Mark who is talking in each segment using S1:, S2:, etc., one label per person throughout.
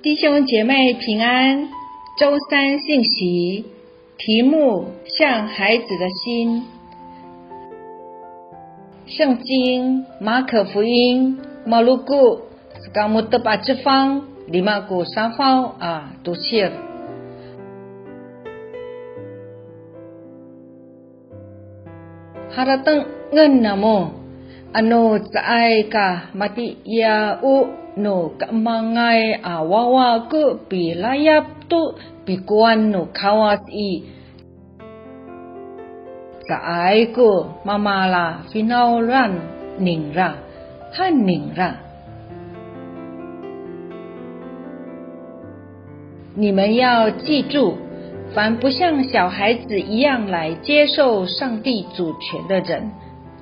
S1: 弟兄姐妹平安，周三信息题目：像孩子的心。圣经马可福音Maluku kamu tepat Jepang 53 tusir haratang ngen namo ano caai ka mati ya u no kamangai awawa ku pilayap tu pikuan no kawas i caai ku mamala finauran ningra han ningra。你们要记住，凡不像小孩子一样来接受上帝主权的人，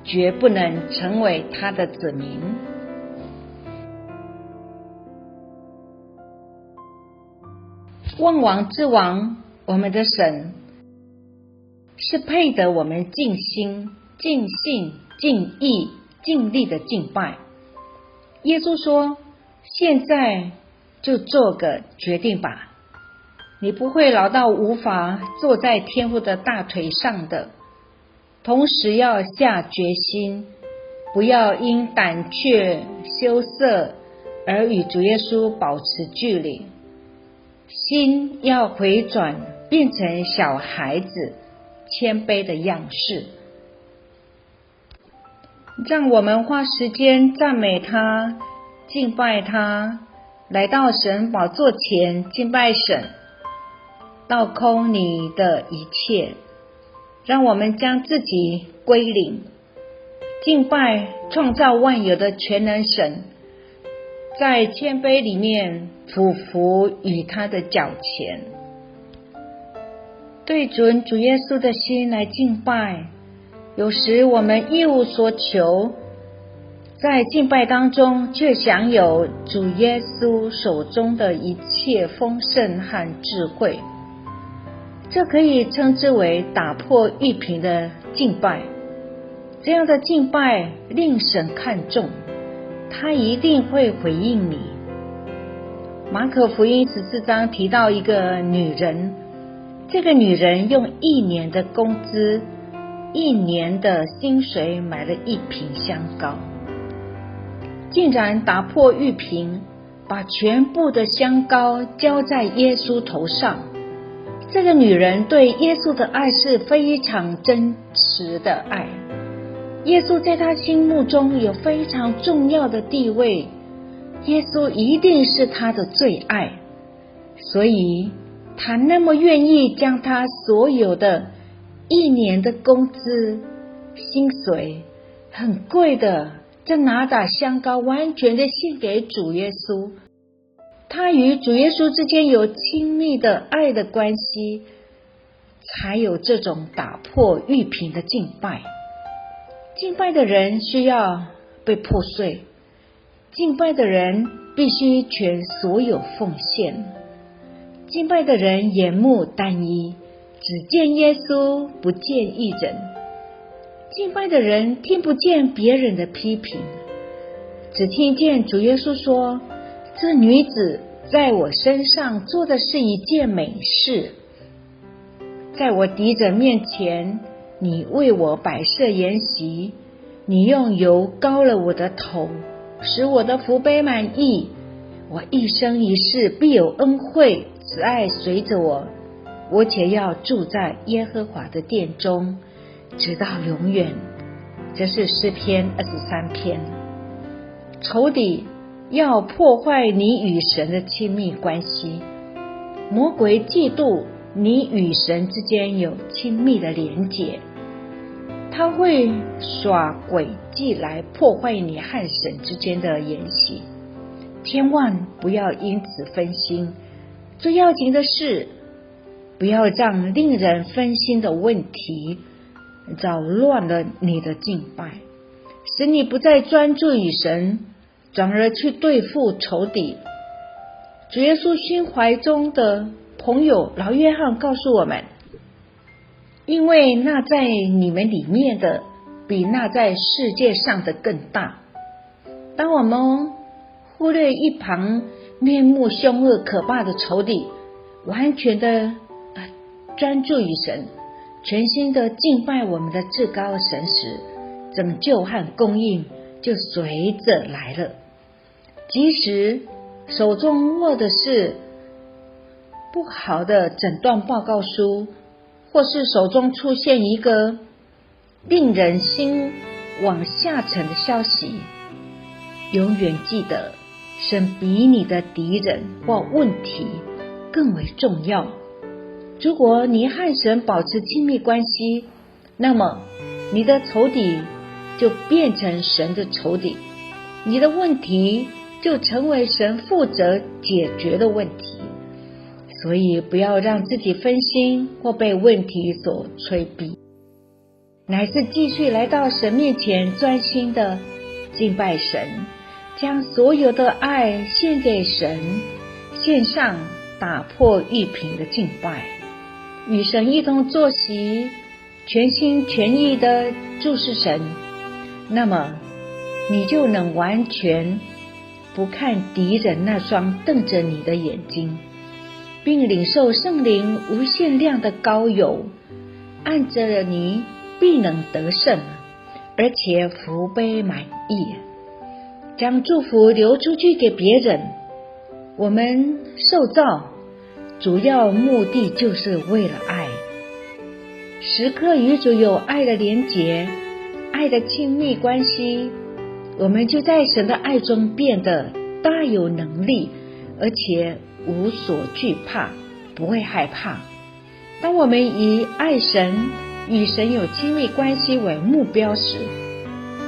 S1: 绝不能成为他的子民。万王之王，我们的神是配得我们尽心、尽性、尽意、尽力的敬拜。耶稣说：现在就做个决定吧，你不会老到无法坐在天父的大腿上的。同时要下决心，不要因胆怯羞涩而与主耶稣保持距离，心要回转，变成小孩子谦卑的样式。让我们花时间赞美他，敬拜他，来到神宝座前敬拜神，倒空你的一切，让我们将自己归零，敬拜创造万有的全能神，在谦卑里面俯伏于他的脚前，对准主耶稣的心来敬拜。有时我们一无所求，在敬拜当中却享有主耶稣手中的一切丰盛和智慧，这可以称之为打破玉瓶的敬拜。这样的敬拜令神看重，他一定会回应你。马可福音14章提到一个女人，这个女人用1年的工资、1年的薪水买了1瓶香膏，竟然打破玉瓶，把全部的香膏浇在耶稣头上。这个女人对耶稣的爱是非常真实的爱，耶稣在她心目中有非常重要的地位，耶稣一定是她的最爱，所以她那么愿意将她所有的1年的工资、薪水，很贵的这拿打香膏完全的献给主耶稣。他与主耶稣之间有亲密的爱的关系，才有这种打破玉瓶的敬拜。敬拜的人需要被破碎，敬拜的人必须全所有奉献，敬拜的人眼目单一，只见耶稣不见一人，敬拜的人听不见别人的批评，只听见主耶稣说：这女子在我身上做的是一件美事，在我敌人面前，你为我摆设筵席，你用油膏了我的头，使我的福杯满溢，我一生一世必有恩惠慈爱随着我，我且要住在耶和华的殿中，直到永远。这是诗篇23篇。仇敌要破坏你与神的亲密关系，魔鬼嫉妒你与神之间有亲密的连结，他会耍诡计来破坏你和神之间的联系。千万不要因此分心，最要紧的是不要让令人分心的问题扰乱了你的敬拜，使你不再专注于神，转而去对付仇敌。主耶稣心怀中的朋友老约翰告诉我们，因为那在你们里面的比那在世界上的更大。当我们忽略一旁面目凶恶可怕的仇敌，完全的专注于神，全心的敬拜我们的至高神时，拯救和供应就随着来了。即使手中握的是不好的诊断报告书，或是手中出现一个令人心往下沉的消息，永远记得神比你的敌人或问题更为重要。如果你和神保持亲密关系，那么你的仇敌就变成神的仇敌，你的问题就成为神负责解决的问题。所以不要让自己分心或被问题所催逼，乃是继续来到神面前，专心的敬拜神，将所有的爱献给神，献上打破玉瓶的敬拜，与神一同坐席，全心全意的注视神。那么你就能完全不看敌人那双瞪着你的眼睛，并领受圣灵无限量的膏油，按着你必能得胜，而且福杯满溢，将祝福流出去给别人。我们受造主要目的就是为了爱，时刻与主有爱的连结，爱的亲密关系，我们就在神的爱中变得大有能力，而且无所惧怕，不会害怕。当我们以爱神、与神有亲密关系为目标时，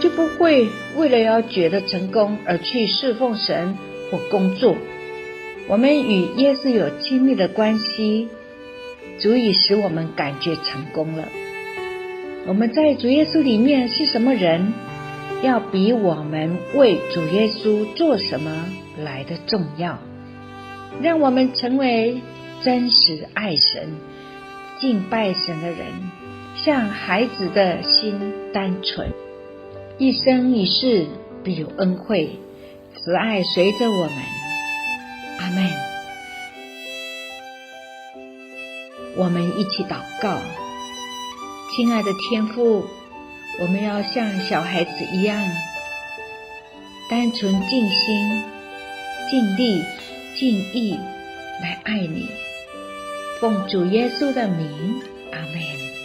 S1: 就不会为了要觉得成功而去侍奉神或工作。我们与耶稣有亲密的关系，足以使我们感觉成功了。我们在主耶稣里面是什么人，要比我们为主耶稣做什么来得重要。让我们成为真实爱神、敬拜神的人，像孩子的心单纯，一生一世必有恩惠，慈爱随着我们。阿们。我们一起祷告。亲爱的天父，我们要像小孩子一样，单纯尽心、尽力、尽意来爱你。奉主耶稣的名，阿们。